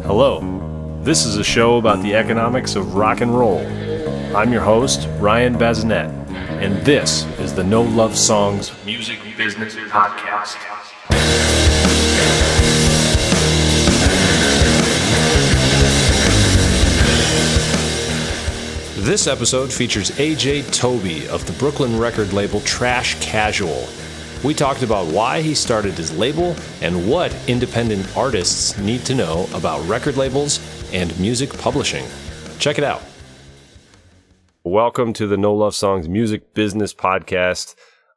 Hello, this is a show about the economics of rock and roll. I'm your host, Ryan Bazinet, and this is the No Love Songs Music Business Podcast. This episode features AJ Tobey of the Brooklyn record label Trash Casual. We talked about why he started his label and what independent artists need to know about record labels and music publishing. Check it out. Welcome to the No Love Songs Music Business Podcast.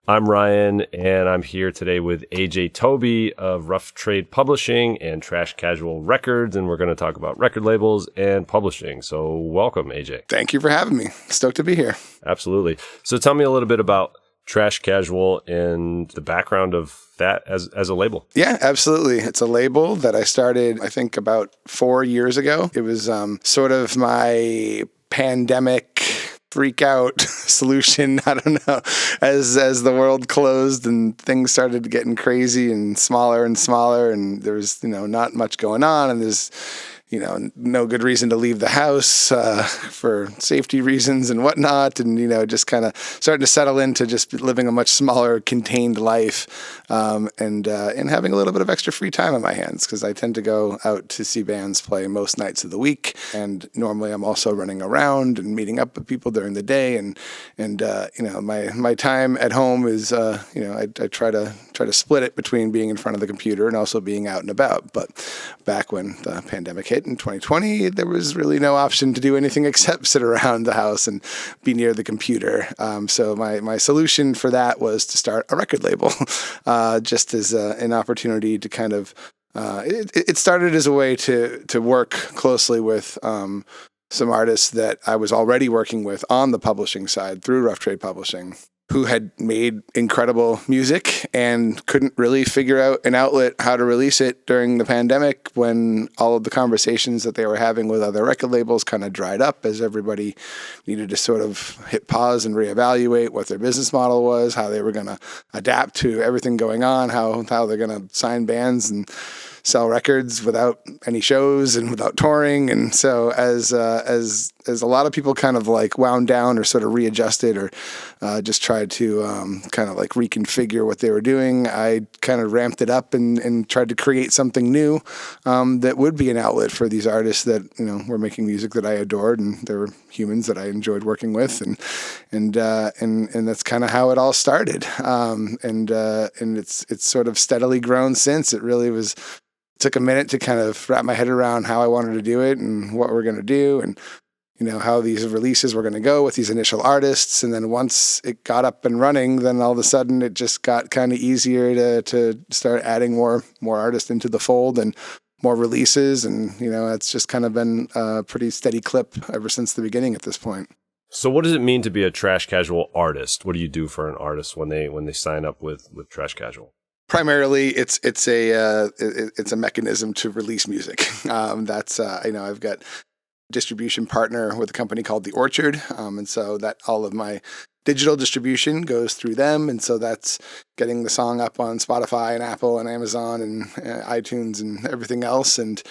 I'm Ryan, and I'm here today with AJ Tobey of Rough Trade Publishing and Trash Casual Records, and we're going to talk about record labels and publishing. So welcome, AJ. Thank you for having me. Stoked to be here. Absolutely. So tell me a little bit about Trash Casual and the background of that as a label. Yeah, absolutely. It's a label that I started, I think, about 4 years ago. It was sort of my pandemic freak out solution. I don't know, as the world closed and things started getting crazy and smaller, and there was, not much going on, and there's no good reason to leave the house for safety reasons and whatnot. And, just kind of starting to settle into just living a much smaller, contained life and having a little bit of extra free time on my hands because I tend to go out to see bands play most nights of the week. And normally I'm also running around and meeting up with people during the day. And my time at home is, I try to split it between being in front of the computer and also being out and about. But back when the pandemic hit in 2020, there was really no option to do anything except sit around the house and be near the computer. So my solution for that was to start a record label, just as an opportunity to kind of, it started as a way to work closely with some artists that I was already working with on the publishing side through Rough Trade Publishing, who had made incredible music and couldn't really figure out an outlet how to release it during the pandemic when all of the conversations that they were having with other record labels kind of dried up as everybody needed to sort of hit pause and reevaluate what their business model was, how they were going to adapt to everything going on, how they're going to sign bands and sell records without any shows and without touring. And so as a lot of people kind of like wound down or sort of readjusted or just tried to kind of like reconfigure what they were doing, I kind of ramped it up and tried to create something new that would be an outlet for these artists that, were making music that I adored, and they were humans that I enjoyed working with. And that's kind of how it all started. And it's sort of steadily grown since. It really took a minute to kind of wrap my head around how I wanted to do it and what we're going to do and, how these releases were going to go with these initial artists. And then once it got up and running, then all of a sudden it just got kind of easier to start adding more artists into the fold and more releases. And, it's just kind of been a pretty steady clip ever since the beginning at this point. So what does it mean to be a Trash Casual artist? What do you do for an artist when they sign up with Trash Casual? Primarily, it's a mechanism to release music. I've got a distribution partner with a company called The Orchard, and so that all of my digital distribution goes through them, and so that's getting the song up on Spotify and Apple and Amazon and iTunes and everything else, and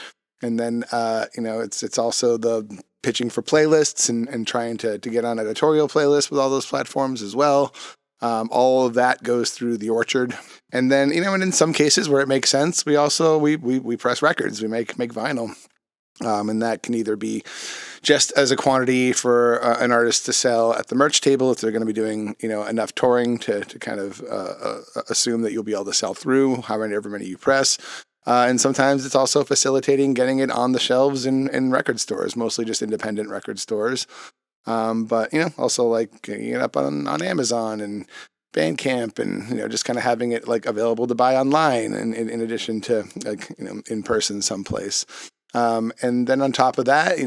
then it's also the pitching for playlists and trying to get on editorial playlists with all those platforms as well. All of that goes through The Orchard. And then, and in some cases where it makes sense, we also, we press records, we make vinyl. And that can either be just as a quantity for an artist to sell at the merch table if they're going to be doing, enough touring to kind of assume that you'll be able to sell through however many you press. And sometimes it's also facilitating getting it on the shelves in record stores, mostly just independent record stores. But, also like getting it up on Amazon and Bandcamp and, just kind of having it like available to buy online and in addition to like, in person someplace. And then on top of that,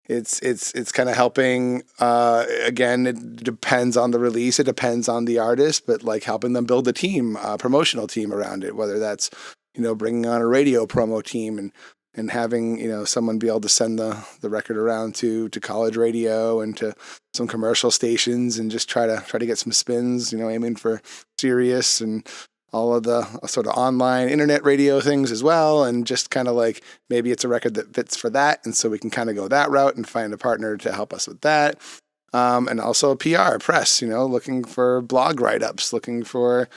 it's kind of helping, again, it depends on the release. It depends on the artist, but like helping them build a team, a promotional team around it, whether that's, bringing on a radio promo team and having, someone be able to send the record around to college radio and to some commercial stations and just try to get some spins, aiming for Sirius and all of the sort of online internet radio things as well. And just kind of like, maybe it's a record that fits for that. And so we can kind of go that route and find a partner to help us with that. And also PR, press, looking for blog write-ups, looking for,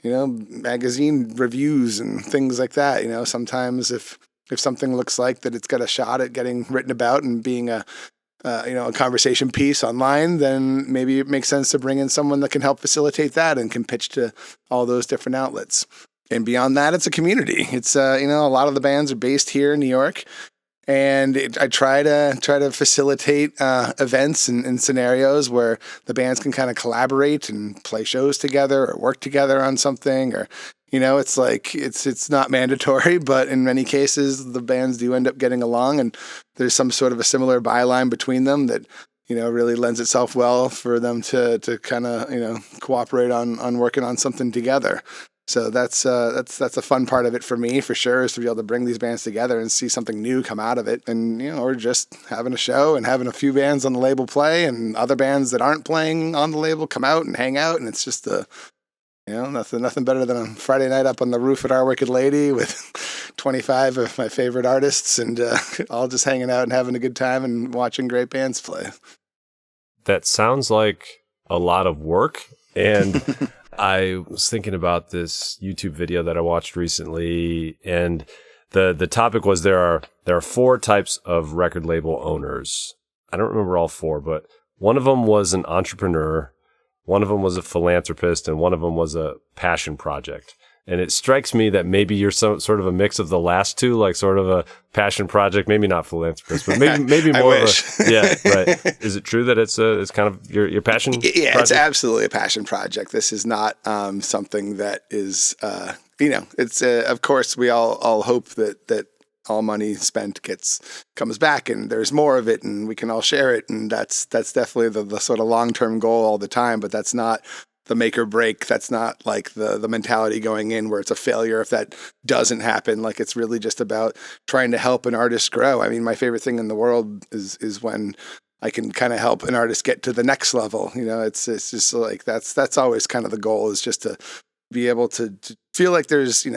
magazine reviews and things like that. Sometimes if something looks like that it's got a shot at getting written about and being a conversation piece online, then maybe it makes sense to bring in someone that can help facilitate that and can pitch to all those different outlets. And beyond that, it's a community. It's, a lot of the bands are based here in New York. And I try to facilitate events and scenarios where the bands can kind of collaborate and play shows together or work together on something, or it's like it's not mandatory, but in many cases the bands do end up getting along, and there's some sort of a similar byline between them that really lends itself well for them to kind of cooperate on working on something together. So that's a fun part of it for me, for sure, is to be able to bring these bands together and see something new come out of it. And, or just having a show and having a few bands on the label play and other bands that aren't playing on the label come out and hang out. And it's just nothing better than a Friday night up on the roof at Our Wicked Lady with 25 of my favorite artists and all just hanging out and having a good time and watching great bands play. That sounds like a lot of work. And I was thinking about this YouTube video that I watched recently, and the topic was there are 4 types of record label owners. I don't remember all 4, but one of them was an entrepreneur, one of them was a philanthropist, and one of them was a passion project. And it strikes me that maybe you're sort of a mix of the last two, like sort of a passion project, maybe not philanthropist, but maybe more of a, yeah, right. Is it true that it's kind of your passion? Yeah, project? It's absolutely a passion project. This is not something that is, it's of course we all hope that all money spent comes back and there's more of it and we can all share it. And that's definitely the sort of long-term goal all the time, but that's not the make or break. That's not like the mentality going in where it's a failure if that doesn't happen. Like, it's really just about trying to help an artist grow. I mean, my favorite thing in the world is when I can kind of help an artist get to the next level. It's just like, that's always kind of the goal, is just to be able to feel like there's,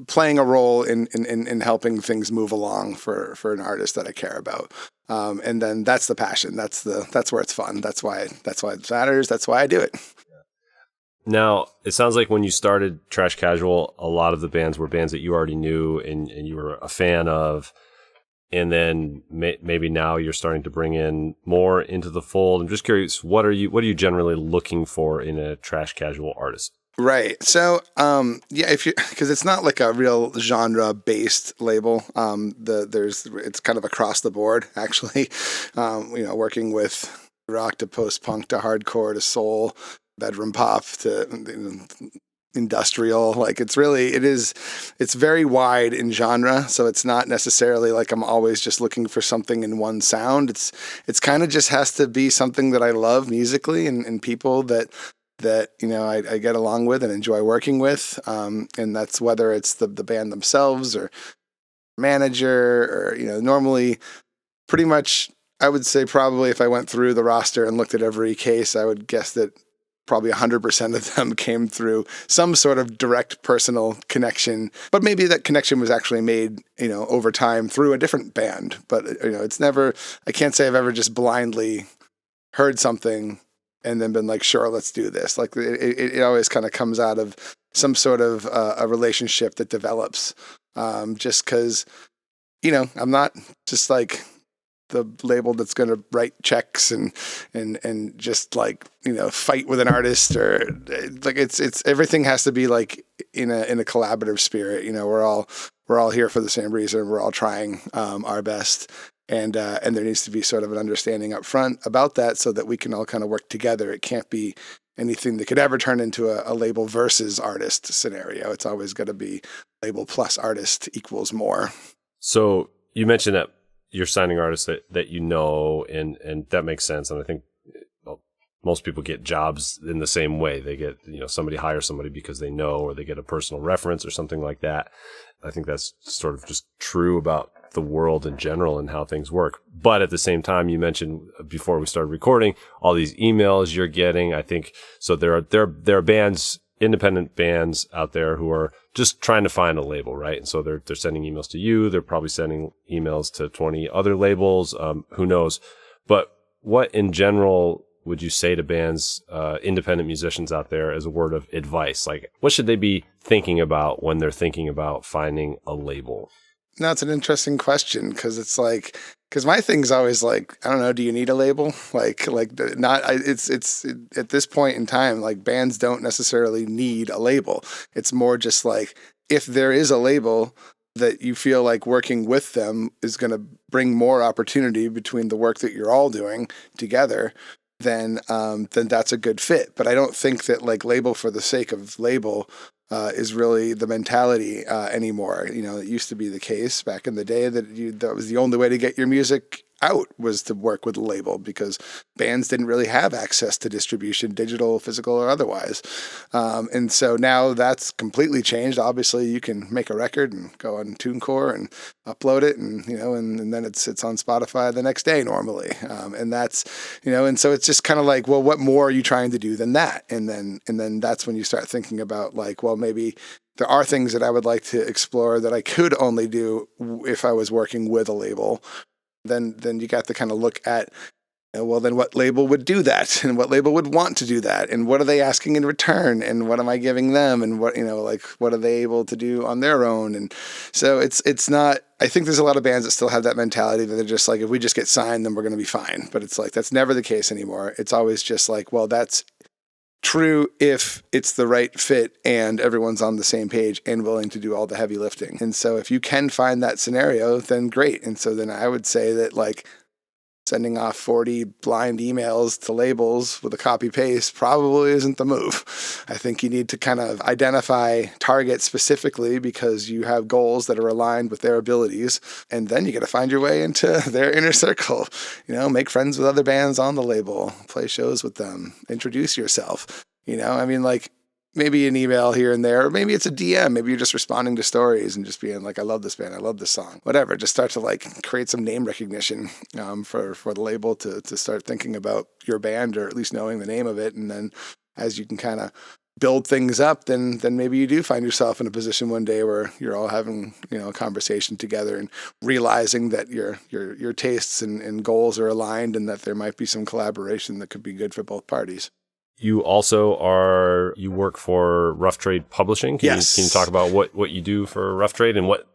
playing a role in helping things move along for an artist that I care about. And then that's the passion. That's where it's fun. That's why it matters. That's why I do it. Now, it sounds like when you started Trash Casual, a lot of the bands were bands that you already knew and you were a fan of. And then maybe now you're starting to bring in more into the fold. I'm just curious, what are you generally looking for in a Trash Casual artist? Right. So, because it's not like a real genre-based label. It's kind of across the board, actually. Working with rock to post-punk to hardcore to soul, bedroom pop to industrial. Like, it's very wide in genre. So it's not necessarily like I'm always just looking for something in one sound. It's kind of just has to be something that I love musically and people that I get along with and enjoy working with. And that's whether it's the band themselves or manager or, normally pretty much I would say probably if I went through the roster and looked at every case, I would guess that probably 100% of them came through some sort of direct personal connection, but maybe that connection was actually made, over time through a different band. But, it's never, I can't say I've ever just blindly heard something and then been like, sure, let's do this. Like, it always kind of comes out of some sort of a relationship that develops, just because, I'm not just like the label that's going to write checks and just like, fight with an artist, or like it's everything has to be like in a collaborative spirit. We're all here for the same reason. We're all trying our best. And there needs to be sort of an understanding up front about that so that we can all kind of work together. It can't be anything that could ever turn into a label versus artist scenario. It's always got to be label plus artist equals more. So you mentioned that you're signing artists that and that makes sense. And I think most people get jobs in the same way. They get, somebody hires somebody because they know, or they get a personal reference or something like that. I think that's sort of just true about the world in general and how things work. But at the same time, you mentioned before we started recording all these emails you're getting. I think so. There are bands independent bands out there who are just trying to find a label, right? And so they're sending emails to you. They're probably sending emails to 20 other labels. Who knows? But what in general would you say to bands, independent musicians out there as a word of advice? Like, what should they be thinking about when they're thinking about finding a label? No, it's an interesting question because it's like, because my thing's always like, I don't know, do you need a label? It's at this point in time, like bands don't necessarily need a label. It's more just like, if there is a label that you feel like working with them is going to bring more opportunity between the work that you're all doing together, then that's a good fit. But I don't think that like label for the sake of label is really the mentality anymore. You know, it used to be the case back in the day that was the only way to get your music out was to work with a label, because bands didn't really have access to distribution, digital, physical, or otherwise. And so now that's completely changed. Obviously, you can make a record and go on TuneCore and upload it, and and then it sits on Spotify the next day normally. And that's, and so it's just kind of like, well, what more are you trying to do than that? And then that's when you start thinking about like, well, maybe there are things that I would like to explore that I could only do if I was working with a label. Then you got to kind of look at, well, then what label would do that, and what label would want to do that, and what are they asking in return, and what am I giving them, and what what are they able to do on their own? And so it's not. I think there's a lot of bands that still have that mentality that they're just like, if we just get signed, then we're going to be fine. But it's like that's never the case anymore. It's always just like, well, that's true if it's the right fit and everyone's on the same page and willing to do all the heavy lifting. And so if you can find that scenario, then great. And so then I would say that like sending off 40 blind emails to labels with a copy paste probably isn't the move. I think you need to kind of identify targets specifically because you have goals that are aligned with their abilities. And then you got to find your way into their inner circle, make friends with other bands on the label, play shows with them, introduce yourself, maybe an email here and there, or maybe it's a DM. Maybe you're just responding to stories and just being like, I love this band, I love this song, whatever. Just start to like create some name recognition for the label to start thinking about your band, or at least knowing the name of it. And then as you can kind of build things up, then maybe you do find yourself in a position one day where you're all having a conversation together and realizing that your tastes and goals are aligned, and that there might be some collaboration that could be good for both parties. You also work for Rough Trade Publishing. Yes. Can you talk about what you do for Rough Trade and what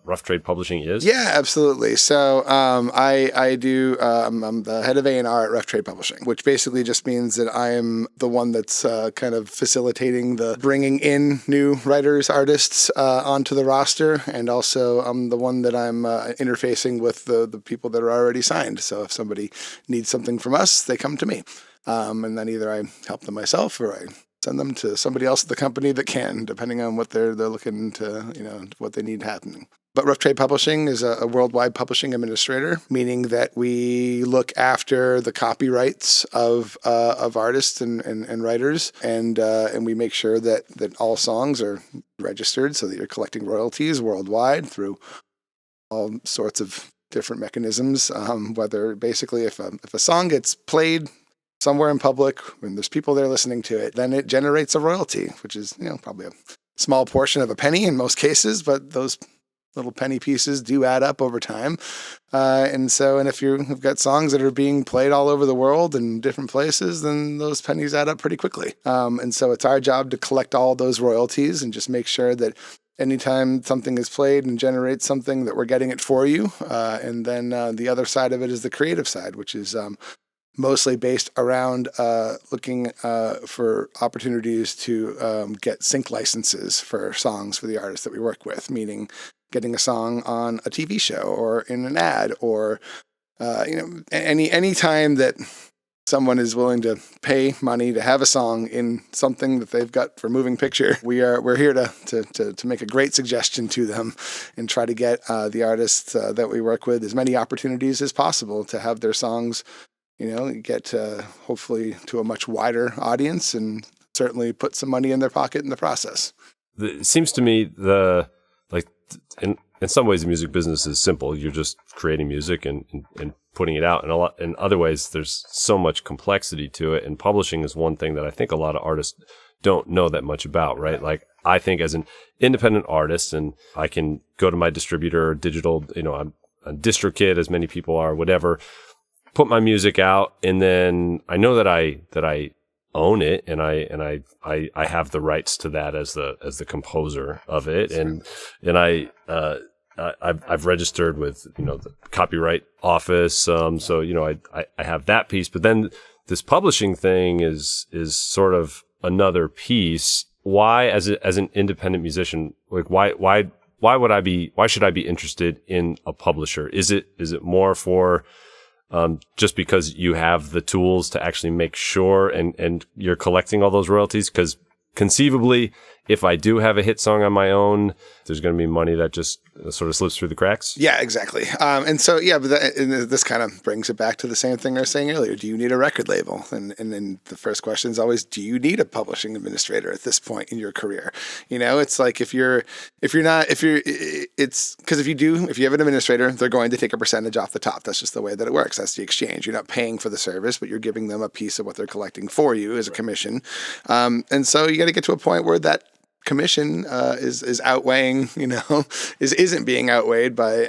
Rough Trade Publishing is? Yeah, absolutely. So I do, I'm the head of A&R at Rough Trade Publishing, which basically just means that I am the one that's kind of facilitating the bringing in new writers, artists onto the roster. And also I'm the one that I'm interfacing with the people that are already signed. So if somebody needs something from us, they come to me. And then either I help them myself or I send them to somebody else at the company that can, depending on what they're looking to, what they need happening. But Rough Trade Publishing is a worldwide publishing administrator, meaning that we look after the copyrights of artists and writers, and we make sure that all songs are registered so that you're collecting royalties worldwide through all sorts of different mechanisms. Whether basically if a song gets played somewhere in public, when there's people there listening to it, then it generates a royalty, which is, probably a small portion of a penny in most cases, but those little penny pieces do add up over time. And if you've got songs that are being played all over the world in different places, then those pennies add up pretty quickly. And so it's our job to collect all those royalties and just make sure that anytime something is played and generates something, that we're getting it for you. And then the other side of it is the creative side, which is mostly based around looking for opportunities to get sync licenses for songs for the artists that we work with, meaning getting a song on a TV show or in an ad, or any time that someone is willing to pay money to have a song in something that they've got for moving picture, we're here to make a great suggestion to them and try to get the artists that we work with as many opportunities as possible to have their songs get hopefully to a much wider audience, and certainly put some money in their pocket in the process. It seems to me in some ways the music business is simple. You're just creating music and putting it out. And in other ways, there's so much complexity to it. And publishing is one thing that I think a lot of artists don't know that much about, right? Like I think as an independent artist, and I can go to my distributor, digital, I'm a DistroKid, as many people are, whatever, put my music out, and then I know that I own it, and I have the rights to that as the composer of it, and I've registered with the copyright office, so I have that piece, but then this publishing thing is sort of another piece. Why, as an independent musician, like why should I be interested in a publisher? Is it more for just because you have the tools to actually make sure and you're collecting all those royalties? Because conceivably, if I do have a hit song on my own, there's going to be money that just sort of slips through the cracks. Yeah, exactly. And so, yeah, but this kind of brings it back to the same thing I was saying earlier. Do you need a record label? And then the first question is always, do you need a publishing administrator at this point in your career? It's like if you have an administrator, they're going to take a percentage off the top. That's just the way that it works. That's the exchange. You're not paying for the service, but you're giving them a piece of what they're collecting for you as a commission. And so you got to get to a point where that commission is outweighing, isn't being outweighed by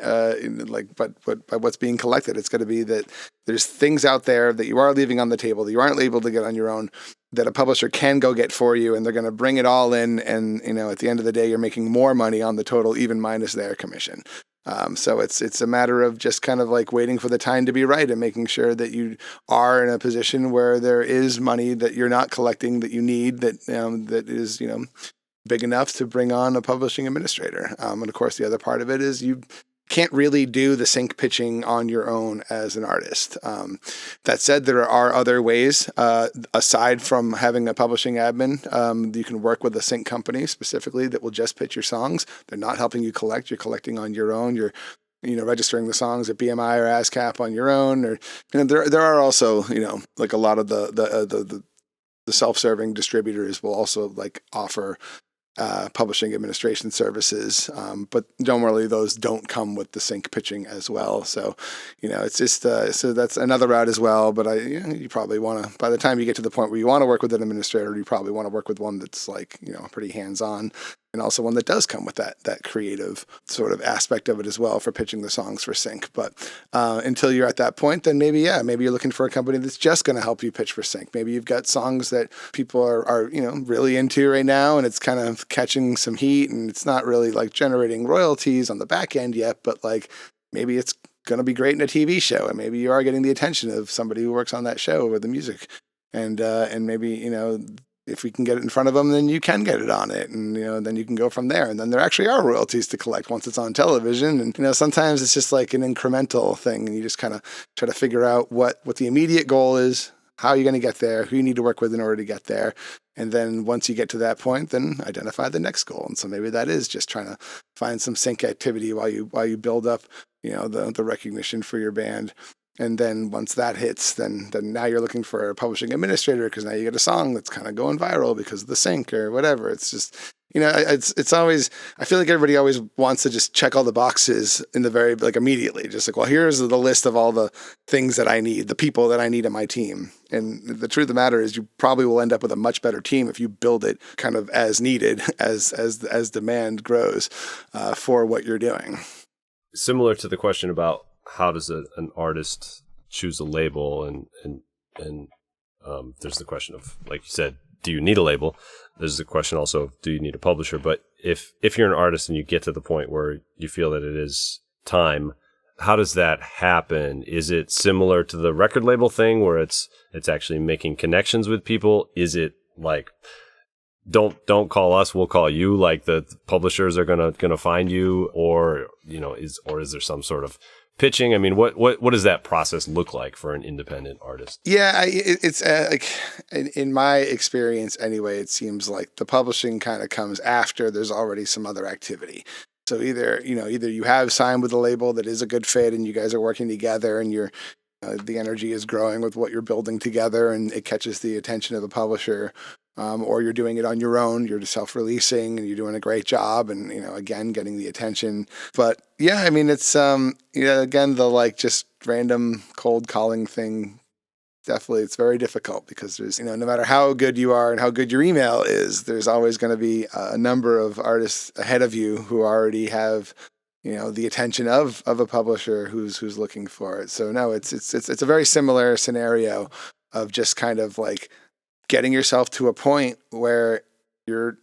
by what's being collected. It's going to be that there's things out there that you are leaving on the table that you aren't able to get on your own, that a publisher can go get for you, and they're going to bring it all in, and at the end of the day, you're making more money on the total, even minus their commission. So it's a matter of just kind of like waiting for the time to be right and making sure that you are in a position where there is money that you're not collecting that you need, that is big enough to bring on a publishing administrator. And of course, the other part of it is you can't really do the sync pitching on your own as an artist. That said, there are other ways, aside from having a publishing admin. You can work with a sync company specifically that will just pitch your songs. They're not helping you collect. You're collecting on your own. You're registering the songs at BMI or ASCAP on your own. Or there are also, like a lot of the self-serving distributors will also like offer publishing administration services, but normally those don't come with the sync pitching as well. So, it's just so that's another route as well. But you probably want to, by the time you get to the point where you want to work with an administrator, you probably want to work with one that's like pretty hands-on, and also one that does come with that creative sort of aspect of it as well for pitching the songs for sync. But until you're at that point, then maybe you're looking for a company that's just going to help you pitch for sync. Maybe you've got songs that people are really into right now, and it's kind of catching some heat, and it's not really like generating royalties on the back end yet, but like maybe it's going to be great in a TV show, and maybe you are getting the attention of somebody who works on that show with the music, and maybe if we can get it in front of them, then you can get it on it, and then you can go from there. And then there actually are royalties to collect once it's on television. And sometimes it's just like an incremental thing, and you just kind of try to figure out what the immediate goal is, how you're going to get there, who you need to work with in order to get there. And then once you get to that point, then identify the next goal. And so maybe that is just trying to find some sync activity while you build up, the recognition for your band. And then once that hits, then now you're looking for a publishing administrator, because now you get a song that's kind of going viral because of the sync or whatever. It's just, it's always, I feel like everybody always wants to just check all the boxes in the very, like immediately, just like, well, here's the list of all the things that I need, the people that I need on my team. And the truth of the matter is you probably will end up with a much better team if you build it kind of as needed as demand grows for what you're doing. Similar to the question about how does an artist choose a label, and there's the question of, like you said, do you need a label? There's the question also of, do you need a publisher? But if you're an artist and you get to the point where you feel that it is time, how does that happen? Is it similar to the record label thing where it's actually making connections with people? Is it like, don't call us, we'll call you, like the publishers are gonna find you, or is there some sort of pitching? I mean, what does that process look like for an independent artist? Yeah, it's like in my experience anyway, it seems like the publishing kind of comes after there's already some other activity. So either you have signed with a label that is a good fit, and you guys are working together, and you're the energy is growing with what you're building together, and it catches the attention of the publisher. Or you're doing it on your own, you're self-releasing, and you're doing a great job, and again getting the attention. But yeah, I mean, it's again the like just random cold calling thing definitely, it's very difficult because there's, no matter how good you are and how good your email is, there's always going to be a number of artists ahead of you who already have, the attention of a publisher who's looking for it. So no, it's a very similar scenario of just kind of like getting yourself to a point where you're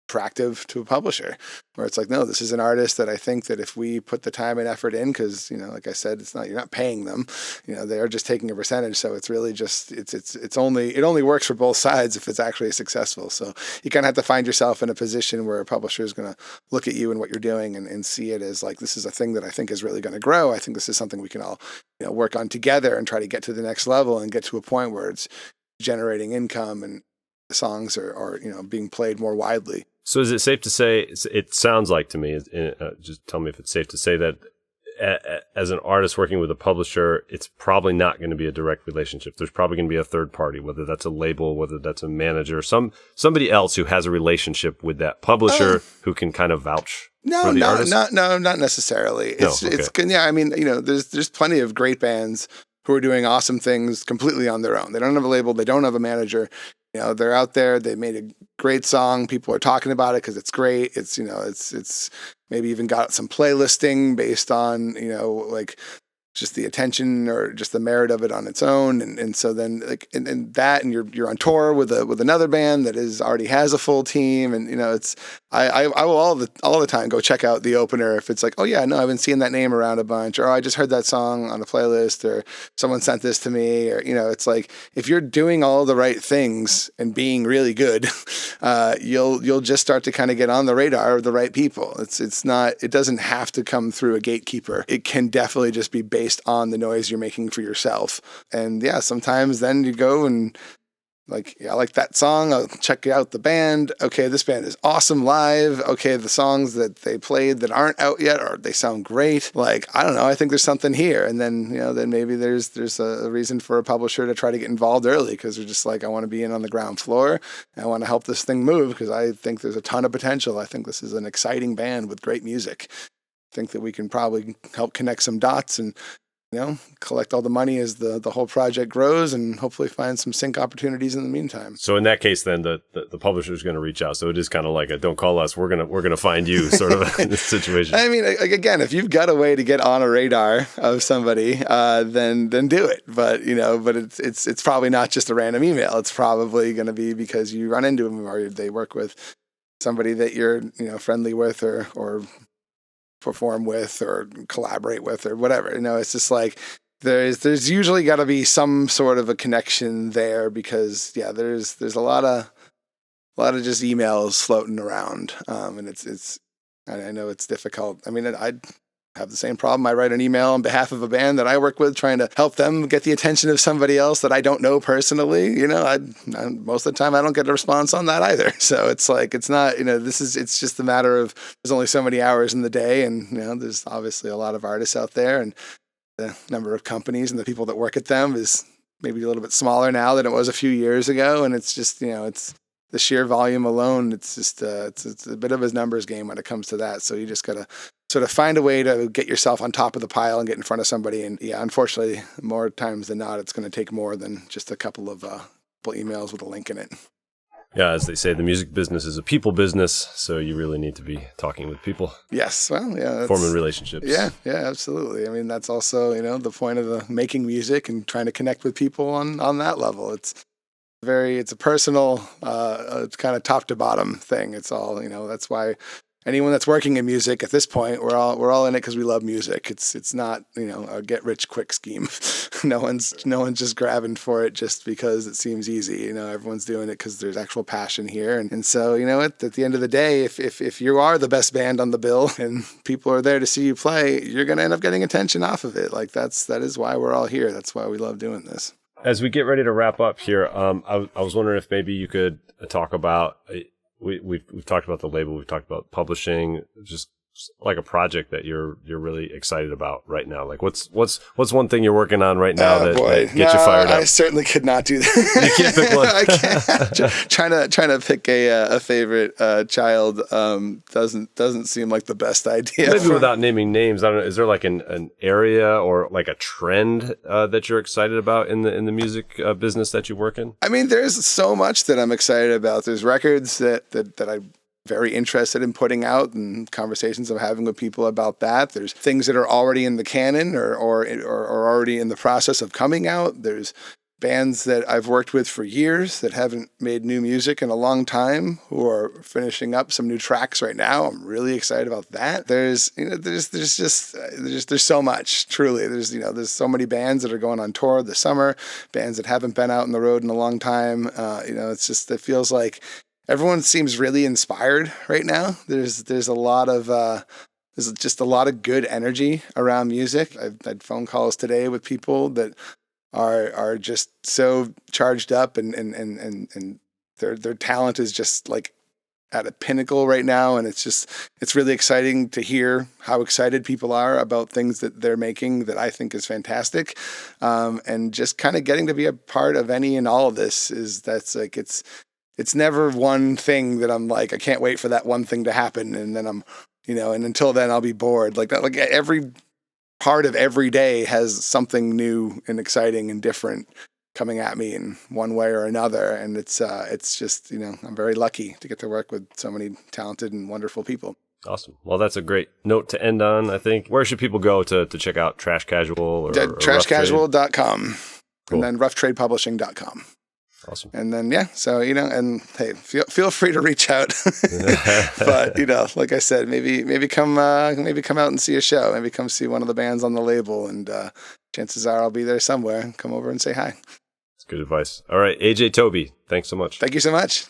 attractive to a publisher, where it's like, no, this is an artist that I think that if we put the time and effort in, because like I said, you're not paying them, they are just taking a percentage. So it's really just it only works for both sides if it's actually successful. So you kind of have to find yourself in a position where a publisher is going to look at you and what you're doing and see it as like, this is a thing that I think is really going to grow. I think this is something we can all work on together and try to get to the next level and get to a point where it's generating income and the songs are being played more widely. So is it safe to say, it sounds like to me, just tell me if it's safe to say that as an artist working with a publisher, it's probably not going to be a direct relationship. There's probably going to be a third party, whether that's a label, whether that's a manager, somebody else who has a relationship with that publisher who can kind of vouch for the artist? Not necessarily. I mean, there's plenty of great bands who are doing awesome things completely on their own. They don't have a label. They don't have a manager. They're out there. They made a great song. People are talking about it because it's great. It's it's maybe even got some playlisting based on like just the attention or just the merit of it on its own. And so then like and that and you're on tour with another band that already has a full team. And I will all the time go check out the opener if it's like, oh yeah, no, I've been seeing that name around a bunch, or I just heard that song on a playlist, or someone sent this to me, or it's like if you're doing all the right things and being really good, you'll just start to kind of get on the radar of the right people. It doesn't have to come through a gatekeeper. It can definitely just be based on the noise you're making for yourself. And yeah, sometimes then you go and like, yeah, I like that song. I'll check out the band. Okay, this band is awesome live. Okay, the songs that they played that aren't out yet, or they sound great. Like, I don't know, I think there's something here. And then, then maybe there's a reason for a publisher to try to get involved early, because they're just like, I want to be in on the ground floor. And I want to help this thing move because I think there's a ton of potential. I think this is an exciting band with great music. I think that we can probably help connect some dots and collect all the money as the whole project grows, and hopefully find some sync opportunities in the meantime. So in that case, then the publisher is going to reach out. So it is kind of like a don't call us, we're gonna find you sort of situation. I mean, again, if you've got a way to get on a radar of somebody, then do it. But but it's probably not just a random email. It's probably going to be because you run into them or they work with somebody that you're friendly with or perform with or collaborate with or whatever. It's just like there's usually got to be some sort of a connection there, because there's a lot of just emails floating around, and it's I know it's difficult. I mean, I have the same problem. I write an email on behalf of a band that I work with, trying to help them get the attention of somebody else that I don't know personally. I most of the time I don't get a response on that either. So it's like, it's not, it's just a matter of there's only so many hours in the day, and there's obviously a lot of artists out there, and the number of companies and the people that work at them is maybe a little bit smaller now than it was a few years ago. And it's just, it's the sheer volume alone. It's just, it's a bit of a numbers game when it comes to that. So you just got to sort of find a way to get yourself on top of the pile and get in front of somebody. And yeah, unfortunately, more times than not, it's going to take more than just a couple of emails with a link in it. Yeah, as they say, the music business is a people business, so you really need to be talking with people. Yes, well, yeah. Forming relationships. Yeah, absolutely. I mean, that's also, the point of the making music and trying to connect with people on that level. It's a personal, it's kind of top to bottom thing. It's all, that's why anyone that's working in music at this point, we're all in it because we love music. It's not, a get rich quick scheme. No one's just grabbing for it just because it seems easy. Everyone's doing it because there's actual passion here. And so, at the end of the day, if you are the best band on the bill and people are there to see you play, you're going to end up getting attention off of it. Like that is why we're all here. That's why we love doing this. As we get ready to wrap up here, I was wondering if maybe you could talk about, we've talked about the label, we've talked about publishing, just like a project that you're really excited about right now? Like what's one thing you're working on right now that gets you fired up? I certainly could not do that. You can't pick one. I can't. Trying to pick a favorite child doesn't seem like the best idea. Maybe without naming names, I don't know. Is there like an area or like a trend that you're excited about in the music business that you work in? I mean, there's so much that I'm excited about. There's records that I'm very interested in putting out, and conversations I'm having with people about that. There's things that are already in the canon or already in the process of coming out. There's bands that I've worked with for years that haven't made new music in a long time who are finishing up some new tracks right now. I'm really excited about that. There's so much, truly. There's so many bands that are going on tour this summer, bands that haven't been out on the road in a long time. It feels like everyone seems really inspired right now. There's a lot of there's just a lot of good energy around music. I've had phone calls today with people that are just so charged up, and their talent is just like at a pinnacle right now, and it's really exciting to hear how excited people are about things that they're making that I think is fantastic, and just kind of getting to be a part of any and all of this it's never one thing that I'm like, I can't wait for that one thing to happen, and then and until then I'll be bored like that. Like every part of every day has something new and exciting and different coming at me in one way or another. And it's just, I'm very lucky to get to work with so many talented and wonderful people. Awesome. Well, that's a great note to end on, I think. Where should people go to check out Trash Casual or trashcasual.com Cool. and then roughtradepublishing.com. Awesome. And then, and hey, feel free to reach out, but like I said, maybe come out and see a show, maybe come see one of the bands on the label, and chances are I'll be there somewhere. Come over and say hi. That's good advice. All right. AJ Tobey, thanks so much. Thank you so much.